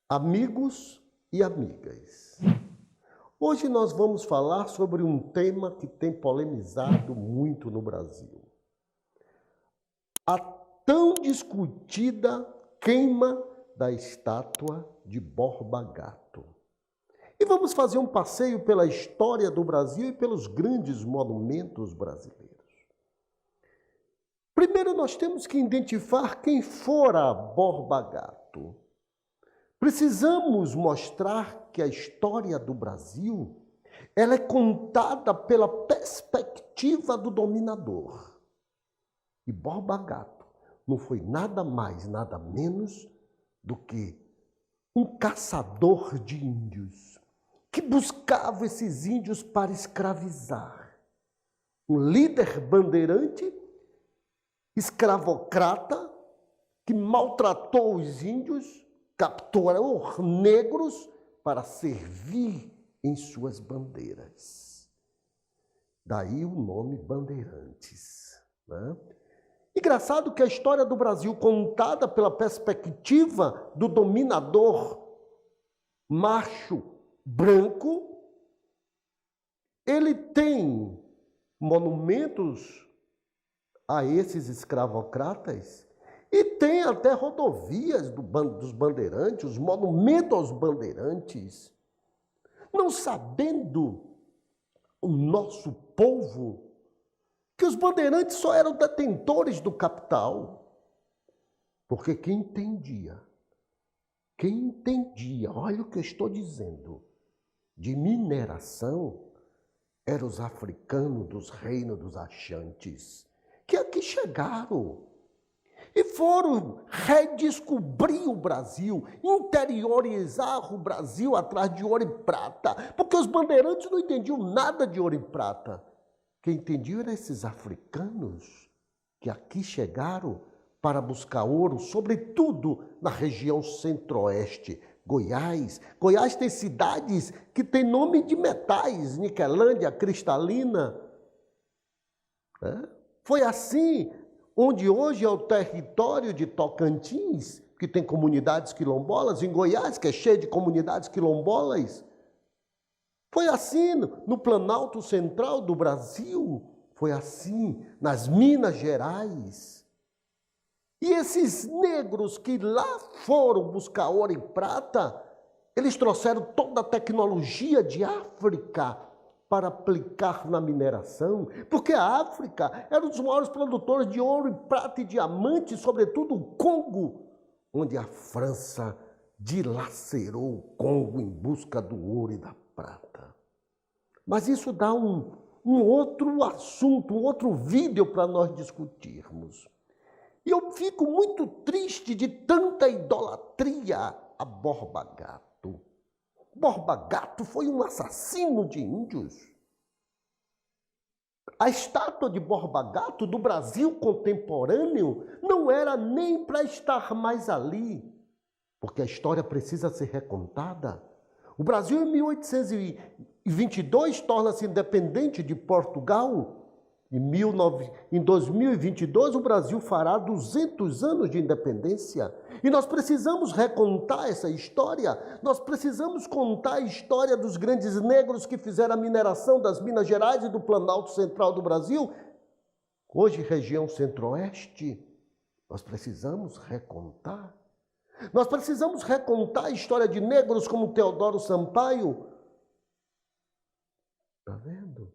Amigos e amigas, hoje nós vamos falar sobre um tema que tem polemizado muito no Brasil. A tão discutida queima da estátua de Borba Gato. E vamos fazer um passeio pela história do Brasil e pelos grandes monumentos brasileiros. Primeiro nós temos que identificar quem fora Borba Gato. Precisamos mostrar que a história do Brasil ela é contada pela perspectiva do dominador. E Borba Gato não foi nada mais, nada menos do que um caçador de índios que buscava esses índios para escravizar. Um líder bandeirante, escravocrata, que maltratou os índios, capturou negros para servir em suas bandeiras. Daí o nome Bandeirantes, né? Engraçado que a história do Brasil, contada pela perspectiva do dominador macho branco, ele tem monumentos a esses escravocratas e tem até rodovias dos bandeirantes, os monumentos aos bandeirantes. Não sabendo o nosso povo que os bandeirantes só eram detentores do capital. Porque quem entendia, olha o que eu estou dizendo, de mineração, eram os africanos dos reinos dos Axantes, que aqui chegaram. E foram redescobrir o Brasil, interiorizar o Brasil atrás de ouro e prata, porque os bandeirantes não entendiam nada de ouro e prata. Quem entendiam eram esses africanos que aqui chegaram para buscar ouro, sobretudo na região centro-oeste. Goiás tem cidades que têm nome de metais, Niquelândia, Cristalina. Foi assim onde hoje é o território de Tocantins, que tem comunidades quilombolas, em Goiás, que é cheio de comunidades quilombolas. Foi assim no Planalto Central do Brasil, foi assim nas Minas Gerais. E esses negros que lá foram buscar ouro e prata, eles trouxeram toda a tecnologia de África para aplicar na mineração, porque a África era um dos maiores produtores de ouro e prata e diamante, sobretudo o Congo, onde a França dilacerou o Congo em busca do ouro e da prata. Mas isso dá um outro assunto, um outro vídeo para nós discutirmos. E eu fico muito triste de tanta idolatria a Borba Gato. Borba Gato foi um assassino de índios. A estátua de Borba Gato do Brasil contemporâneo não era nem para estar mais ali, porque a história precisa ser recontada. O Brasil, em 1822, torna-se independente de Portugal. Em 2022, o Brasil fará 200 anos de independência. E nós precisamos recontar essa história. Nós precisamos contar a história dos grandes negros que fizeram a mineração das Minas Gerais e do Planalto Central do Brasil. Hoje, região centro-oeste, nós precisamos recontar. Nós precisamos recontar a história de negros como Teodoro Sampaio. Está vendo?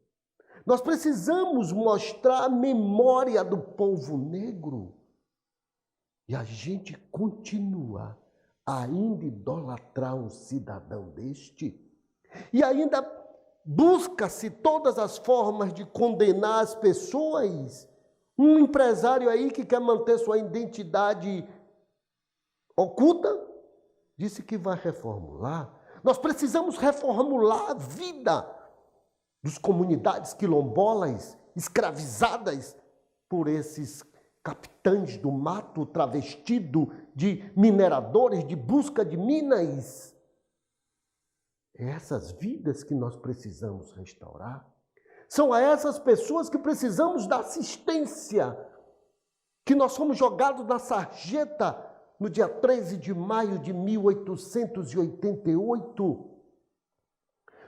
Nós precisamos mostrar a memória do povo negro. E a gente continua a ainda idolatrar um cidadão deste. E ainda busca-se todas as formas de condenar as pessoas. Um empresário aí que quer manter sua identidade oculta, disse que vai reformular. Nós precisamos reformular a vida das comunidades quilombolas escravizadas por esses capitães do mato travestido de mineradores de busca de minas. É essas vidas que nós precisamos restaurar. São a essas pessoas que precisamos da assistência, que nós fomos jogados na sarjeta no dia 13 de maio de 1888.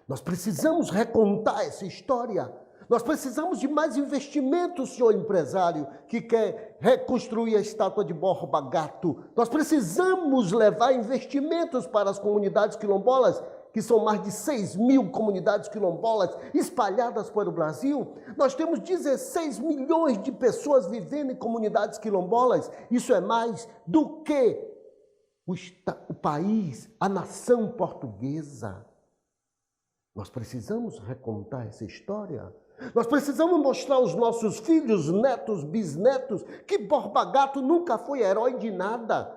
Nós precisamos recontar essa história. Nós precisamos de mais investimentos, senhor empresário, que quer reconstruir a estátua de Borba Gato. Nós precisamos levar investimentos para as comunidades quilombolas, que são mais de 6.000 comunidades quilombolas espalhadas pelo Brasil. Nós temos 16 milhões de pessoas vivendo em comunidades quilombolas. Isso é mais do que o país, a nação portuguesa. Nós precisamos recontar essa história. Nós precisamos mostrar aos nossos filhos, netos, bisnetos, que Borba Gato nunca foi herói de nada.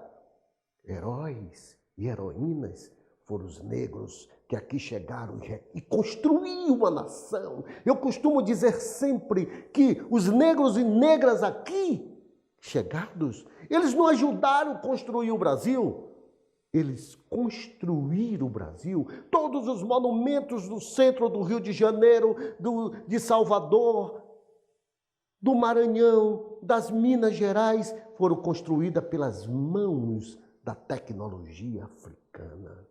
Heróis e heroínas foram os negros que aqui chegaram e construíram uma nação. Eu costumo dizer sempre que os negros e negras aqui chegados, eles não ajudaram a construir o Brasil. Eles construíram o Brasil. Todos os monumentos do centro do Rio de Janeiro, de Salvador, do Maranhão, das Minas Gerais, foram construídas pelas mãos da tecnologia africana.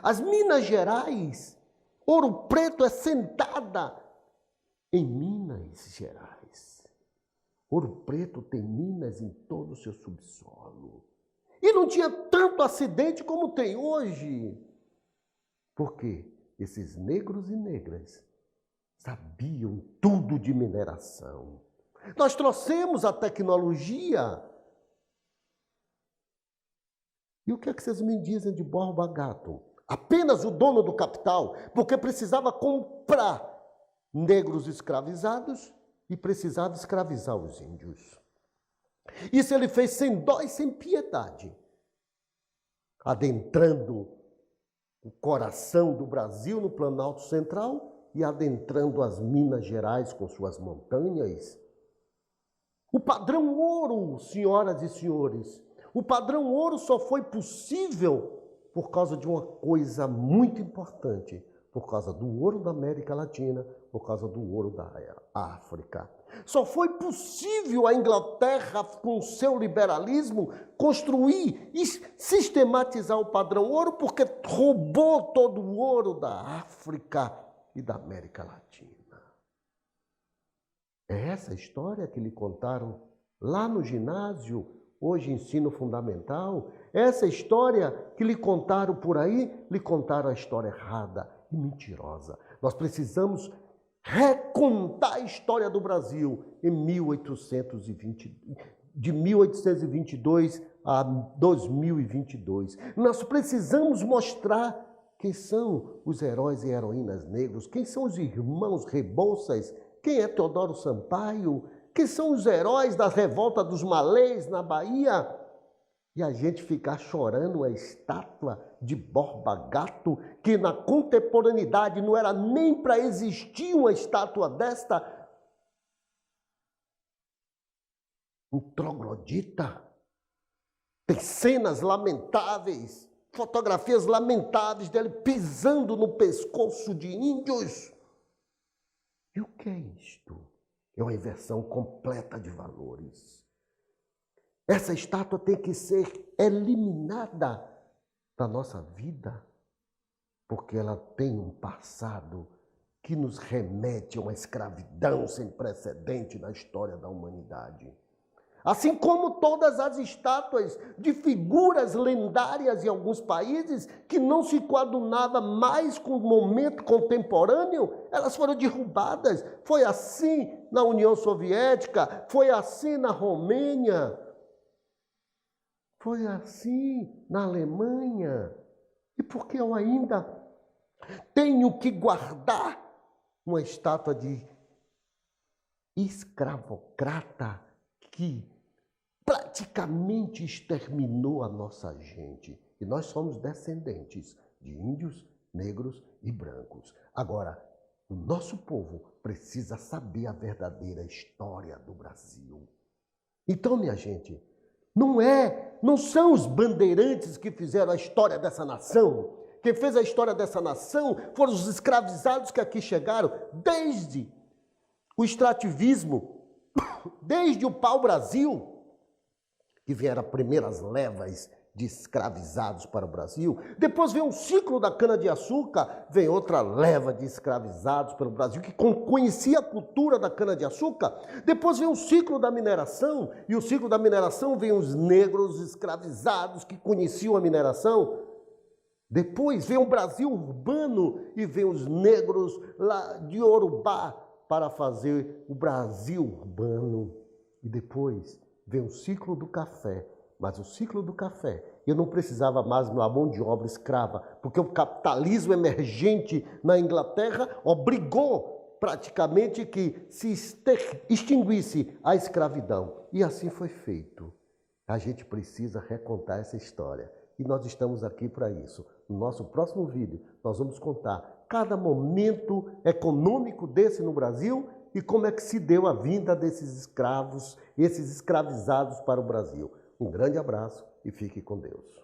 As Minas Gerais, Ouro Preto é sentada em Minas Gerais. Ouro Preto tem minas em todo o seu subsolo. E não tinha tanto acidente como tem hoje. Por quê? Esses negros e negras sabiam tudo de mineração. Nós trouxemos a tecnologia. E o que é que vocês me dizem de Borba Gato? Apenas o dono do capital, porque precisava comprar negros escravizados e precisava escravizar os índios. Isso ele fez sem dó e sem piedade, adentrando o coração do Brasil no Planalto Central e adentrando as Minas Gerais com suas montanhas. O padrão ouro, senhoras e senhores, o padrão ouro só foi possível por causa de uma coisa muito importante, por causa do ouro da América Latina, por causa do ouro da África. Só foi possível a Inglaterra, com seu liberalismo, construir e sistematizar o padrão ouro, porque roubou todo o ouro da África e da América Latina. É essa história que lhe contaram lá no ginásio, hoje ensino fundamental. Essa história que lhe contaram por aí, lhe contaram a história errada e mentirosa. Nós precisamos recontar a história do Brasil em 1820, de 1822 a 2022. Nós precisamos mostrar quem são os heróis e heroínas negros, quem são os irmãos Rebouças, quem é Teodoro Sampaio, quem são os heróis da revolta dos malês na Bahia. E a gente ficar chorando a estátua de Borba Gato, que na contemporaneidade não era nem para existir uma estátua desta. Um troglodita. Tem cenas lamentáveis, fotografias lamentáveis dele pisando no pescoço de índios. E o que é isto? É uma inversão completa de valores. Essa estátua tem que ser eliminada da nossa vida, porque ela tem um passado que nos remete a uma escravidão sem precedente na história da humanidade. Assim como todas as estátuas de figuras lendárias em alguns países que não se coadunava mais com o momento contemporâneo, elas foram derrubadas. Foi assim na União Soviética, foi assim na Romênia, foi assim na Alemanha. E por que eu ainda tenho que guardar uma estátua de escravocrata que praticamente exterminou a nossa gente? E nós somos descendentes de índios, negros e brancos. Agora, o nosso povo precisa saber a verdadeira história do Brasil. Então, minha gente, não são os bandeirantes que fizeram a história dessa nação, Quem fez a história dessa nação foram os escravizados que aqui chegaram, desde o extrativismo, desde o pau-brasil, que vieram as primeiras levas de escravizados para o Brasil. Depois vem um ciclo da cana-de-açúcar, vem outra leva de escravizados pelo Brasil, que conhecia a cultura da cana-de-açúcar. Depois vem o ciclo da mineração, e o ciclo da mineração vem os negros escravizados que conheciam a mineração. Depois vem o Brasil urbano e vem os negros lá de Yorubá para fazer o Brasil urbano. E depois vem o ciclo do café. Mas o ciclo do café, eu não precisava mais da mão de obra escrava, porque o capitalismo emergente na Inglaterra obrigou praticamente que se extinguisse a escravidão. E assim foi feito. A gente precisa recontar essa história. E nós estamos aqui para isso. No nosso próximo vídeo, nós vamos contar cada momento econômico desse no Brasil e como é que se deu a vinda desses escravos, esses escravizados para o Brasil. Um grande abraço e fique com Deus.